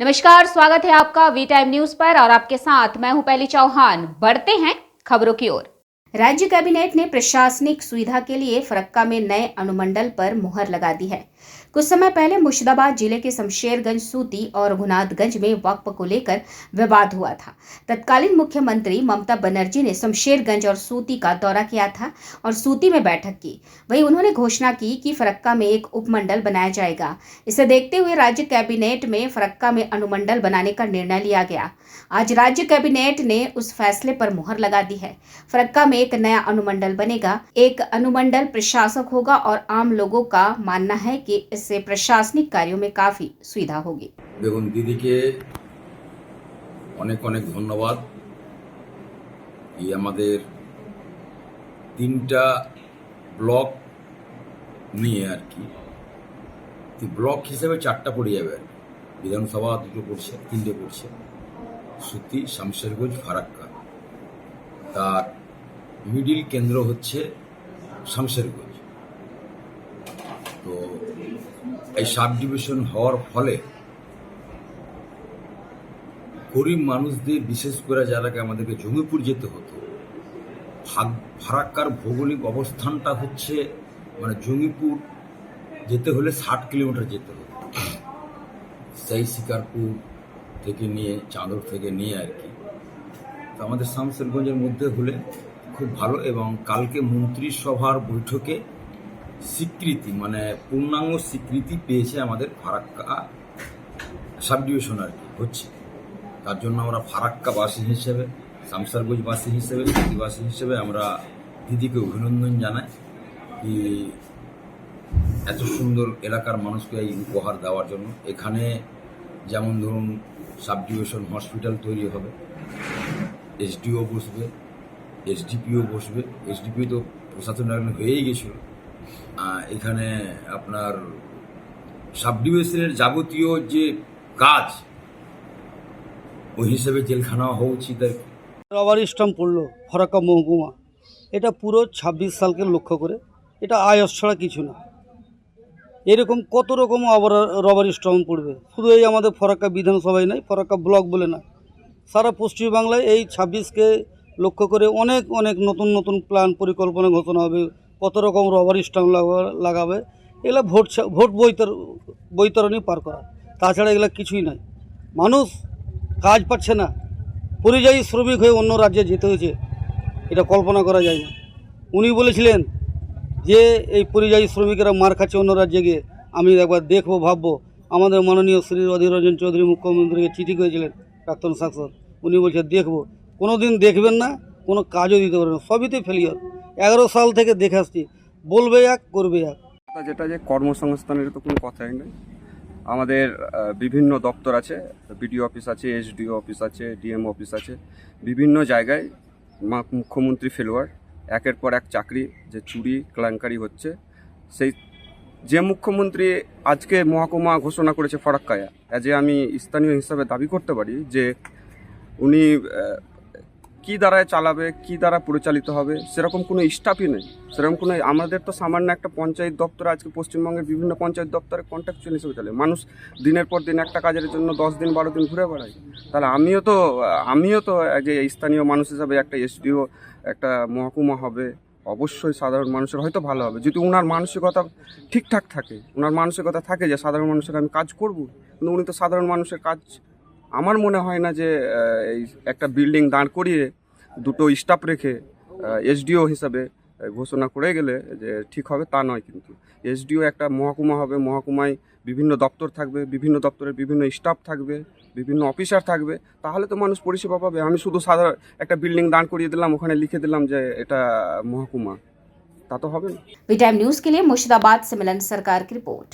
नमस्कार, स्वागत है आपका वी टाइम न्यूज पर और आपके साथ मैं हूं पहली चौहान। बढ़ते हैं खबरों की ओर। राज्य कैबिनेट ने प्रशासनिक सुविधा के लिए फरक्का में नए अनुमंडल पर मुहर लगा दी है। कुछ समय पहले मुर्शिदाबाद जिले के शमशेरगंज, सूती और रघुनाथगंज में वक्फ को लेकर विवाद हुआ था। तत्कालीन मुख्यमंत्री ममता बनर्जी ने शमशेरगंज और सूती का दौरा किया था और सूती में बैठक की। वहीं उन्होंने घोषणा की कि फरक्का में एक उपमंडल बनाया जाएगा। इसे देखते हुए राज्य कैबिनेट में फरक्का में अनुमंडल बनाने का निर्णय लिया गया। आज राज्य कैबिनेट ने उस फैसले पर मुहर लगा दी है। फरक्का में एक नया अनुमंडल बनेगा। एक अनुमंडल प्रशासक होगा और आम लोगों का मानना है कि इससे प्रशासनिक कार्यों में काफी सुविधा होगी। দেখুন দিদিকে অনেক অনেক ধন্যবাদ। এই আমাদের তিনটা ব্লক নিয়ে আর কি, ব্লক হিসেবে চারটা পড়ে যাবে আর কি। বিধানসভা দুটো পড়ছে, তিনটে পড়ছে, সুতি, শামশেরগঞ্জ, ফারাক্কা। তার মিডিল কেন্দ্র হচ্ছে শামশেরগঞ্জ। তো এই সাব ডিভিশন হওয়ার ফলে গরিব মানুষদের, বিশেষ করে যারাকে আমাদেরকে জঙ্গিপুর যেতে হতো, ফারাক্কার ভৌগোলিক অবস্থানটা হচ্ছে মানে জঙ্গিপুর যেতে হলে 60 কিলোমিটার যেতে হতো, সেই শিকারপুর থেকে নিয়ে, চাঁদর থেকে নিয়ে আর কি। তো আমাদের শামশেরগঞ্জের মধ্যে হলে খুব ভালো। এবং কালকে মন্ত্রিসভার বৈঠকে স্বীকৃতি, মানে পূর্ণাঙ্গ স্বীকৃতি পেয়েছে আমাদের ফারাক্কা সাব ডিভিশন আর কি হচ্ছে। তার জন্য আমরা ফারাক্কাবাসী হিসেবে, শামশেরগঞ্জবাসী হিসেবে, সুতিবাসী হিসেবে আমরা দিদিকে অভিনন্দন জানাই কি এত সুন্দর এলাকার মানুষকে এই উপহার দেওয়ার জন্য। এখানে যেমন ধরুন সাব ডিভিশন হসপিটাল তৈরি হবে, এসডিও বসবে, এসডিপিও বসবে। এসডিপিও তো প্রশাসন হয়েই গেছিল। এখানে আপনার সাব ডিভিশনের যাবতীয় যে কাজ, ওই হিসেবে জেলখানা হওয়া উচিত আর কি। রবার স্টাম্প পড়লো ফরাক্কা মহকুমা, এটা পুরো 26 সালকে লক্ষ্য করে, এটা আয়স ছাড়া কিছু না। এরকম কত রকম আবার রবার স্টাম্প পড়বে, শুধু এই আমাদের ফরাক্কা বিধানসভায় নয়, ফরাক্কা ব্লক বলে না, সারা পশ্চিমবাংলায় এই 26কে লক্ষ্য করে অনেক অনেক নতুন নতুন প্ল্যান, পরিকল্পনা ঘোষণা হবে। কত রকম রবার স্টাম্প লাগাবে, এগুলো ভোট বৈতরণী পার করা, তাছাড়া এগুলো কিছুই নাই। মানুষ কাজ পাচ্ছে না, পরিযায়ী শ্রমিক হয়ে অন্য রাজ্যে যেতে হয়েছে, এটা কল্পনা করা যায় না। উনি বলেছিলেন যে এই পরিযায়ী শ্রমিকেরা মার খাচ্ছে অন্য রাজ্যে গিয়ে, আমি একবার দেখবো, ভাববো। আমাদের মাননীয় শ্রী অধীর রঞ্জন চৌধুরী মুখ্যমন্ত্রীকে চিঠি করেছিলেন, প্রাক্তন শাসক। উনি বলছে দেখবো, কোনো দিন দেখবেন না, কোনো কাজও দিতে পারবেন না, সবইতে ফেলিয়ার। 11 সাল থেকে দেখে আসছি, বলবে এক, করবে এক। যেটা যে কর্মসংস্থানের তো কোনো কথাই নেই। আমাদের বিভিন্ন দপ্তর আছে, বিডিও অফিস আছে, এসডিও অফিস আছে, ডিএম অফিস আছে, বিভিন্ন জায়গায় মুখ্যমন্ত্রী ফেলোয়ার, একের পর এক চাকরি যে চুরি কেলেঙ্কারি হচ্ছে। সেই যে মুখ্যমন্ত্রী আজকে মহকুমা ঘোষণা করেছে ফারাক্কায়, অ্যাজ এ আমি স্থানীয় হিসাবে দাবি করতে পারি যে উনি কী দ্বারায় চালাবে, কী দ্বারা পরিচালিত হবে, সেরকম কোনো স্টাফই নেই। সেরকম কোনো, আমাদের তো সামান্য একটা পঞ্চায়েত দপ্তর আজকে পশ্চিমবঙ্গের বিভিন্ন পঞ্চায়েত দপ্তরে কন্ট্রাকচুয়াল হিসেবে চলে। মানুষ দিনের পর দিন একটা কাজের জন্য 10 দিন 12 দিন ঘুরে বেড়ায়। তাহলে আমিও তো যে স্থানীয় মানুষ হিসাবে একটা এসডিও, একটা মহকুমা হবে, অবশ্যই সাধারণ মানুষের হয়তো ভালো হবে যদি ওনার মানসিকতা ঠিকঠাক থাকে। ওনার মানসিকতা থাকে যে সাধারণ মানুষের আমি কাজ করব, কিন্তু উনি তো সাধারণ মানুষের কাজ, আমার মনে হয় না যে এই একটা বিল্ডিং দাঁড় করিয়ে দুটো স্টাফ রেখে এসডিও হিসাবে ঘোষণা করে গেলে যে ঠিক হবে তা নয়। কিন্তু এসডিও একটা মহকুমা হবে, মহকুমায় বিভিন্ন দপ্তর থাকবে, বিভিন্ন দপ্তরের বিভিন্ন স্টাফ থাকবে, বিভিন্ন অফিসার থাকবে, তাহলে তো মানুষ পরিষেবা পাবে। আমি শুধু সাধারণ একটা বিল্ডিং দাঁড় করিয়ে দিলাম, ওখানে লিখে দিলাম যে এটা মহকুমা, তা তো হবে না। वी टाइम न्यूज के लिए मुर्शिदाबाद से मिलन सरकार की रिपोर्ट।